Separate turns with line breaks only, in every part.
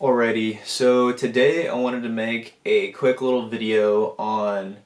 Alrighty, so today I wanted to make a quick little video on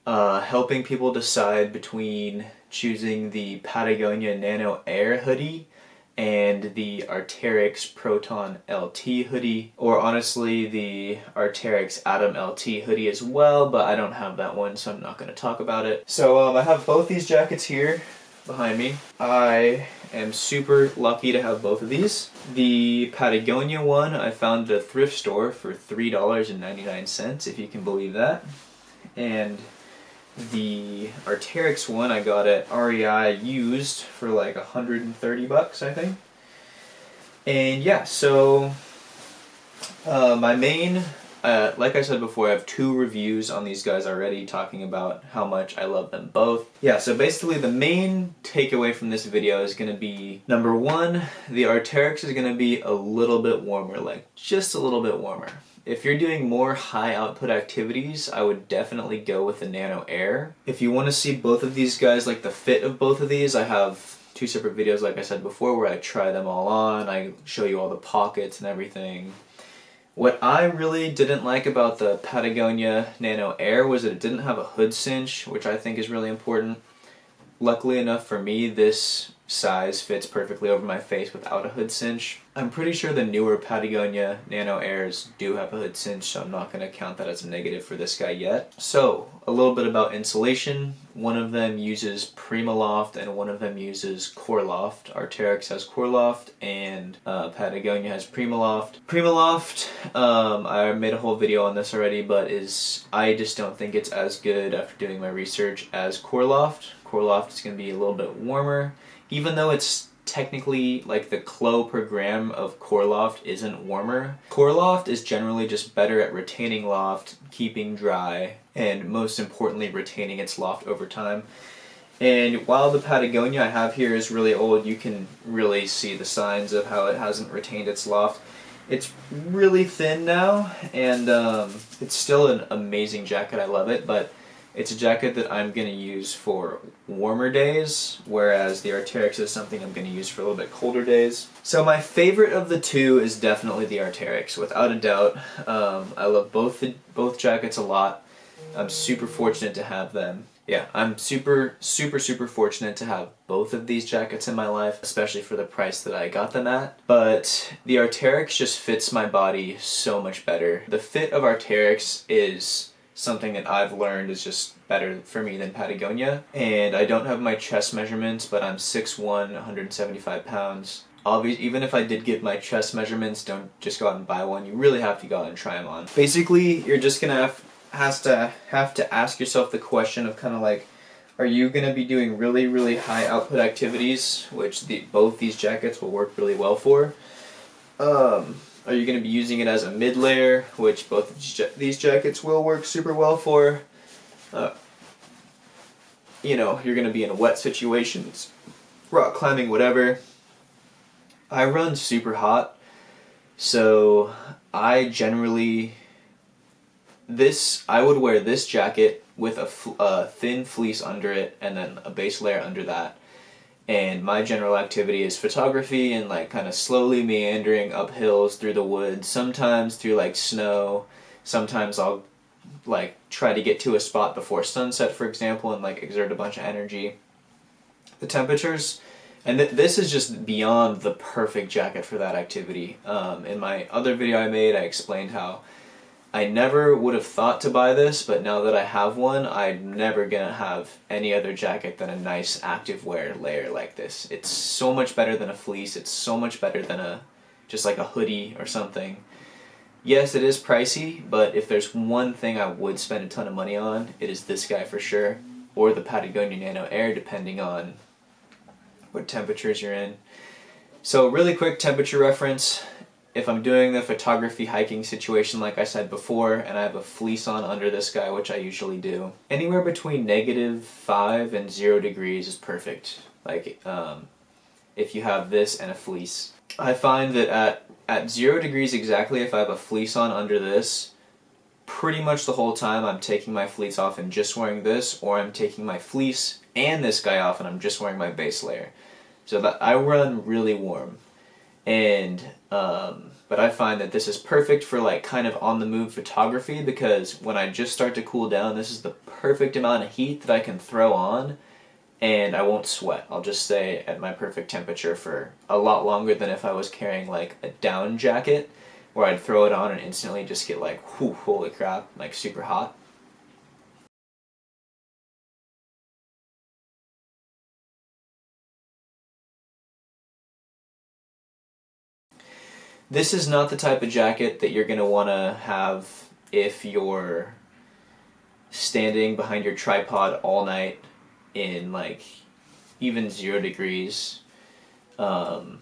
helping people decide between choosing the Patagonia Nano Air hoodie and the Arc'teryx Proton LT hoodie, or honestly the Arc'teryx Atom LT hoodie as well, but I don't have that one, so I'm not going to talk about it. So I have both these jackets here behind me. I am super lucky to have both of these. The Patagonia one I found at a thrift store for $3.99, if you can believe that. And the Arc'teryx one I got at REI used for like 130 bucks, I think. And yeah, so my main, like I said before, I have 2 reviews on these guys already talking about how much I love them both. Yeah, so basically the main takeaway from this video is going to be, number 1, the Arc'teryx is going to be a little bit warmer, like just a little bit warmer. If you're doing more high output activities, I would definitely go with the Nano Air. If you want to see both of these guys, like the fit of both of these, I have 2 separate videos like I said before where I try them all on, I show you all the pockets and everything. What I really didn't like about the Patagonia Nano Air was that it didn't have a hood cinch, which I think is really important. Luckily enough for me, this size fits perfectly over my face without a hood cinch. I'm pretty sure the newer Patagonia Nano Airs do have a hood cinch, so I'm not going to count that as a negative for this guy yet. So, a little bit about insulation. One of them uses Primaloft and one of them uses Corloft. Arc'teryx has Corloft and Patagonia has Primaloft. Primaloft, I made a whole video on this already, but I just don't think it's as good after doing my research as Corloft. Corloft is going to be a little bit warmer, even though it's technically like the clo per gram of Corloft isn't warmer. Corloft is generally just better at retaining loft, keeping dry, and most importantly retaining its loft over time. And while the Patagonia I have here is really old, you can really see the signs of how it hasn't retained its loft. It's really thin now, and it's still an amazing jacket. I love it, but it's a jacket that I'm going to use for warmer days, whereas the Arc'teryx is something I'm going to use for a little bit colder days. So my favorite of the 2 is definitely the Arc'teryx, without a doubt. I love both jackets a lot. I'm super fortunate to have them. Yeah, I'm super fortunate to have both of these jackets in my life, especially for the price that I got them at. But the Arc'teryx just fits my body so much better. The fit of Arc'teryx is something that I've learned is just better for me than Patagonia. And I don't have my chest measurements, but I'm 6'1", 175 pounds. Obviously, even if I did get my chest measurements, don't just go out and buy one. You really have to go out and try them on. Basically, you're just gonna have to ask yourself the question of kind of like, are you gonna be doing really high output activities, which both these jackets will work really well for? Are you going to be using it as a mid-layer, which both of these jackets will work super well for? You know, you're going to be in wet situations, rock climbing, whatever. I run super hot, so I would wear this jacket with a thin fleece under it and then a base layer under that. And my general activity is photography and like kind of slowly meandering up hills through the woods, sometimes through like snow, sometimes I'll like try to get to a spot before sunset, for example, and like exert a bunch of energy. The temperatures, and this is just beyond the perfect jacket for that activity. In my other video I made, I explained how I never would have thought to buy this, but now that I have one, I'm never gonna have any other jacket than a nice activewear layer like this. It's so much better than a fleece. It's so much better than just like a hoodie or something. Yes, it is pricey, but if there's one thing I would spend a ton of money on, it is this guy for sure, or the Patagonia Nano Air, depending on what temperatures you're in. So really quick temperature reference. If I'm doing the photography hiking situation like I said before, and I have a fleece on under this guy, which I usually do, anywhere between -5 and 0 degrees is perfect. Like, if you have this and a fleece. I find that at 0 degrees exactly, if I have a fleece on under this, pretty much the whole time I'm taking my fleece off and just wearing this, or I'm taking my fleece and this guy off and I'm just wearing my base layer. So that I run really warm. And but I find that this is perfect for like kind of on the move photography, because when I just start to cool down, this is the perfect amount of heat that I can throw on and I won't sweat. I'll just stay at my perfect temperature for a lot longer than if I was carrying like a down jacket where I'd throw it on and instantly just get like, whew, holy crap, like super hot. This is not the type of jacket that you're going to want to have if you're standing behind your tripod all night in like even 0 degrees in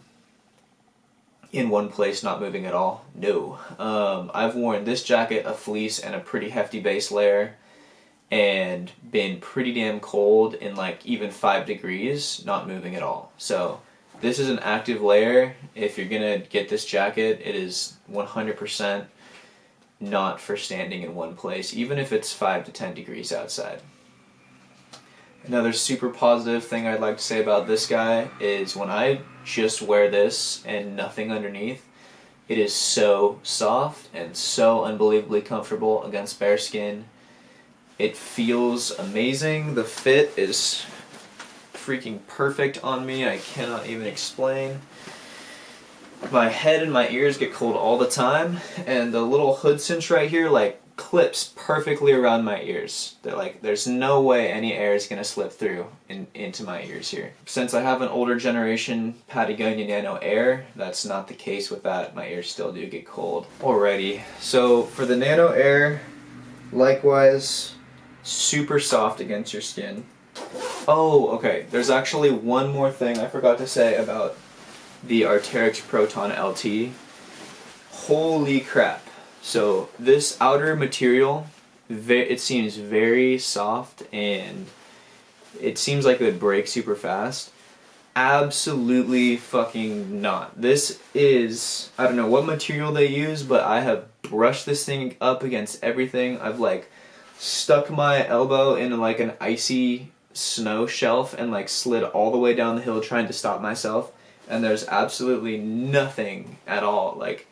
one place, not moving at all. No. I've worn this jacket, a fleece, and a pretty hefty base layer, and been pretty damn cold in like even 5 degrees, not moving at all. So this is an active layer. If you're gonna get this jacket, it is 100% not for standing in one place, even if it's 5 to 10 degrees outside. Another super positive thing I'd like to say about this guy is when I just wear this and nothing underneath, it is so soft and so unbelievably comfortable against bare skin. It feels amazing. The fit is freaking perfect on me. I cannot even explain. My head and my ears get cold all the time, and the little hood cinch right here like clips perfectly around my ears. They're like, there's no way any air is gonna slip through into my ears here. Since I have an older generation Patagonia Nano Air, that's not the case with that. My ears still do get cold. Alrighty, so for the Nano Air, likewise, super soft against your skin. Oh, okay, there's actually one more thing I forgot to say about the Arc'teryx Proton LT. Holy crap. So this outer material, it seems very soft and it seems like it would break super fast. Absolutely fucking not. This is, I don't know what material they use, but I have brushed this thing up against everything. I've like stuck my elbow into like an icy snow shelf and like slid all the way down the hill trying to stop myself, and there's absolutely nothing at all. Like,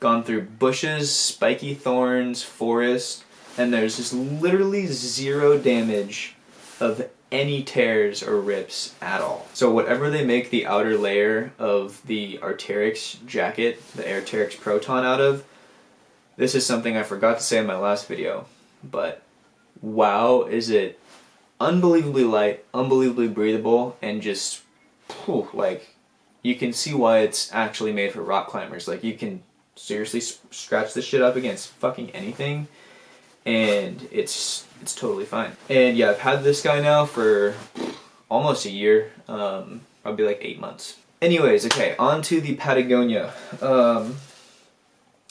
gone through bushes, spiky thorns, forest, and there's just literally 0 damage of any tears or rips at all. So whatever they make the outer layer of the Arc'teryx jacket, the Arc'teryx Proton out of, this is something I forgot to say in my last video, but wow, is it unbelievably light, unbelievably breathable, and just, whew, like, you can see why it's actually made for rock climbers. Like, you can seriously scratch this shit up against fucking anything, and it's totally fine. And yeah, I've had this guy now for almost a year, probably like 8 months. Anyways, okay, on to the Patagonia.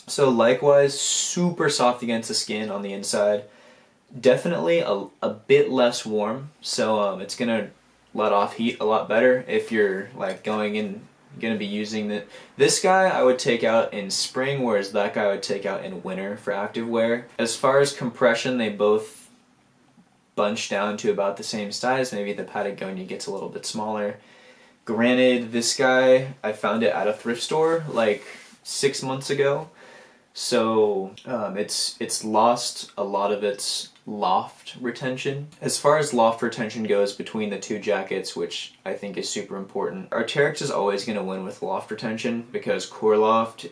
So likewise, super soft against the skin on the inside. Definitely a bit less warm, so it's gonna let off heat a lot better if you're like gonna be using this guy I would take out in spring, whereas that guy I would take out in winter for active wear. As far as compression, they both bunch down to about the same size. Maybe the Patagonia gets a little bit smaller. Granted, this guy, I found it at a thrift store like 6 months ago, so it's lost a lot of its loft retention. As far as loft retention goes between the two jackets, which I think is super important, Arc'teryx is always going to win with loft retention, because Core Loft,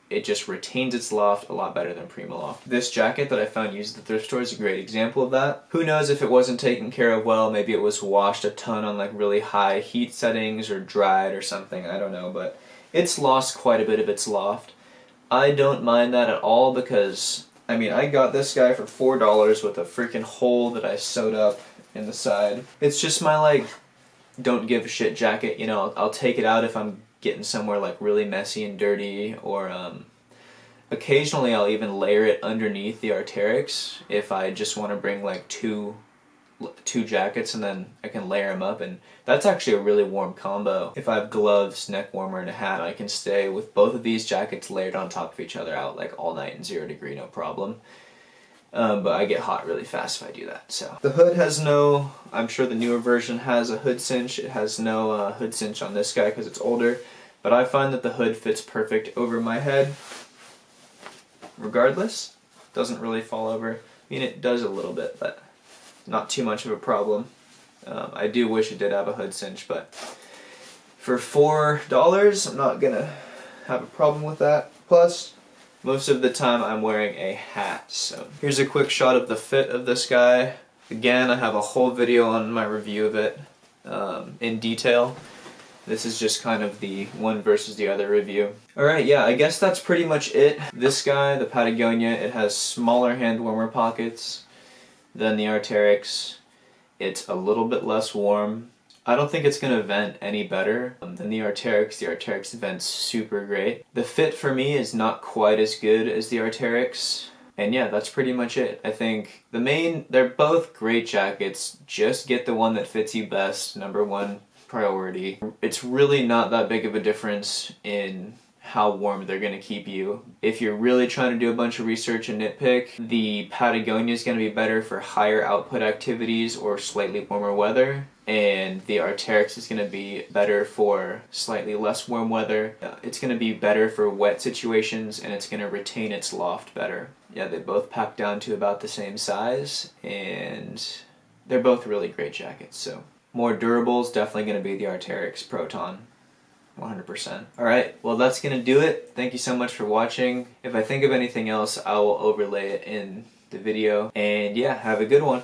it just retains its loft a lot better than Prima Loft. This jacket that I found used at the thrift store is a great example of that. Who knows if it wasn't taken care of well, maybe it was washed a ton on like really high heat settings or dried or something, I don't know, but it's lost quite a bit of its loft. I don't mind that at all, because I mean, I got this guy for $4 with a freaking hole that I sewed up in the side. It's just my, like, don't give a shit jacket, you know. I'll take it out if I'm getting somewhere, like, really messy and dirty, or, occasionally I'll even layer it underneath the Arc'teryx if I just want to bring, like, two jackets, and then I can layer them up, and that's actually a really warm combo. If I have gloves, neck warmer, and a hat, I can stay with both of these jackets layered on top of each other out like all night in 0 degree, no problem. But I get hot really fast if I do that. So the hood has no, I'm sure the newer version has a hood cinch. It has no hood cinch on this guy because it's older. But I find that the hood fits perfect over my head regardless. Doesn't really fall over. I mean, it does a little bit, but not too much of a problem. I do wish it did have a hood cinch, but for $4, I'm not gonna have a problem with that. Plus, most of the time I'm wearing a hat. So here's a quick shot of the fit of this guy. Again, I have a whole video on my review of it in detail. This is just kind of the one versus the other review. Alright, yeah, I guess that's pretty much it. This guy, the Patagonia, it has smaller hand warmer pockets than the Arc'teryx. It's a little bit less warm. I don't think it's going to vent any better than the Arc'teryx. The Arc'teryx vents super great. The fit for me is not quite as good as the Arc'teryx. And yeah, that's pretty much it. I think they're both great jackets. Just get the one that fits you best, number one priority. It's really not that big of a difference in how warm they're going to keep you. If you're really trying to do a bunch of research and nitpick, the Patagonia is going to be better for higher output activities or slightly warmer weather, and the Arc'teryx is going to be better for slightly less warm weather. It's going to be better for wet situations, and it's going to retain its loft better. Yeah, they both pack down to about the same size, and they're both really great jackets. So more durable is definitely going to be the Arc'teryx Proton. 100%. Alright, well that's going to do it. Thank you so much for watching. If I think of anything else, I will overlay it in the video. And yeah, have a good one.